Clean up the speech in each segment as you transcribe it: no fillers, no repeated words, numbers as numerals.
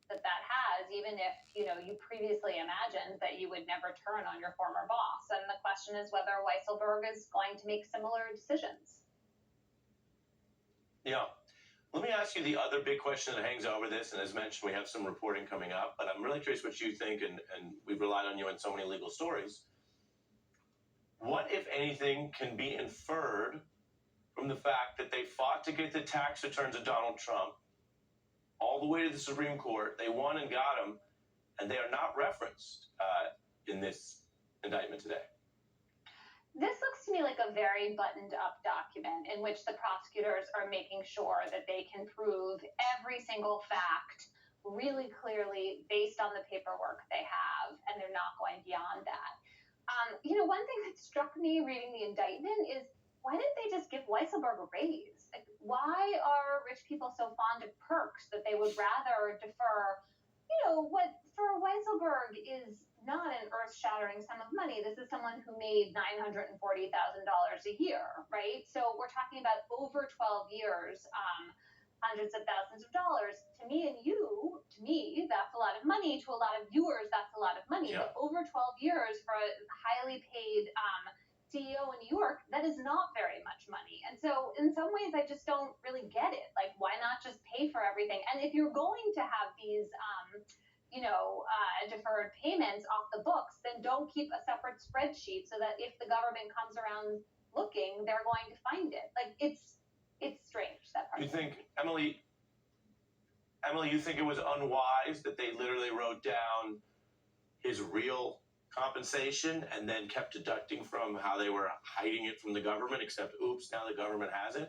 that that has, even if, you previously imagined that you would never turn on your former boss. And the question is whether Weisselberg is going to make similar decisions. Yeah. Let me ask you the other big question that hangs over this, and as mentioned, we have some reporting coming up, but I'm really curious what you think, and we've relied on you in so many legal stories. What, if anything, can be inferred from the fact that they fought to get the tax returns of Donald Trump all the way to the Supreme Court? They won and got them, and they are not referenced in this indictment today. This looks to me like a very buttoned up document in which the prosecutors are making sure that they can prove every single fact really clearly based on the paperwork they have, and they're not going beyond that. One thing that struck me reading the indictment is, why didn't they just give Weisselberg a raise? Like, why are rich people so fond of perks that they would rather defer, what for Weisselberg is not an earth-shattering sum of money. This is someone who made $940,000 a year, right? So we're talking about over 12 years, hundreds of thousands of dollars. To me, that's a lot of money. To a lot of viewers, that's a lot of money. Yeah. But over 12 years for a highly paid CEO in New York, that is not very much money. And so in some ways, I just don't really get it. Like, why not just pay for everything? And if you're going to have these, deferred payments off the books, then don't keep a separate spreadsheet so that if the government comes around looking, they're going to find it. Like, it's strange, that part. You think, Emily, you think it was unwise that they literally wrote down his real compensation and then kept deducting from how they were hiding it from the government, except, oops, now the government has it?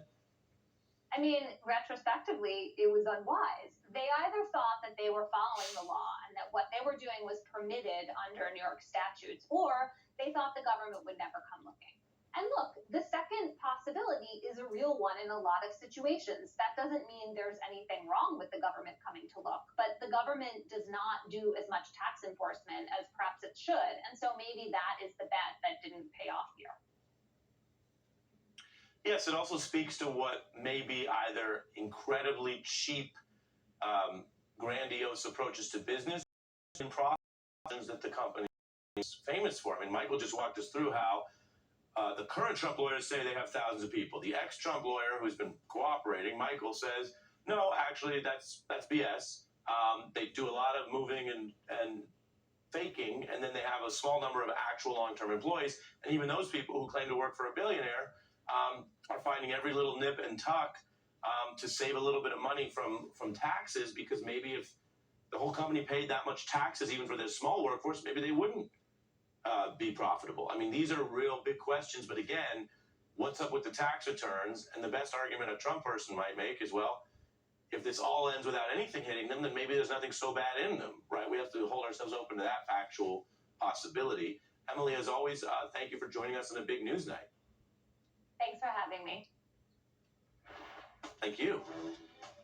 I mean, retrospectively, it was unwise. They either thought that they were following the law and that what they were doing was permitted under New York statutes, or they thought the government would never come looking. And look, the second possibility is a real one in a lot of situations. That doesn't mean there's anything wrong with the government coming to look, but the government does not do as much tax enforcement as perhaps it should. And so maybe that is the bet that didn't pay off here. Yes, it also speaks to what may be either incredibly cheap, grandiose approaches to business and processes that the company is famous for. I mean, Michael just walked us through how the current Trump lawyers say they have thousands of people. The ex-Trump lawyer who's been cooperating, Michael, says, no, actually, that's BS. They do a lot of moving and faking, and then they have a small number of actual long-term employees. And even those people who claim to work for a billionaire are finding every little nip and tuck to save a little bit of money from taxes, because maybe if the whole company paid that much taxes, even for their small workforce, maybe they wouldn't be profitable. I mean, these are real big questions. But again, what's up with the tax returns? And the best argument a Trump person might make is, well, if this all ends without anything hitting them, then maybe there's nothing so bad in them, right? We have to hold ourselves open to that factual possibility. Emily, as always, thank you for joining us on a big news night. Thanks for having me. Thank you.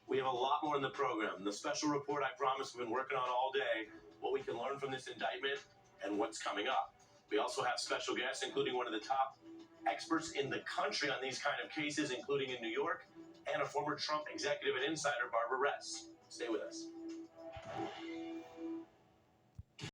We have a lot more in the program. The special report I promised we've been working on all day, what we can learn from this indictment and what's coming up. We also have special guests, including one of the top experts in the country on these kind of cases, including in New York, and a former Trump executive and insider, Barbara Ress. Stay with us.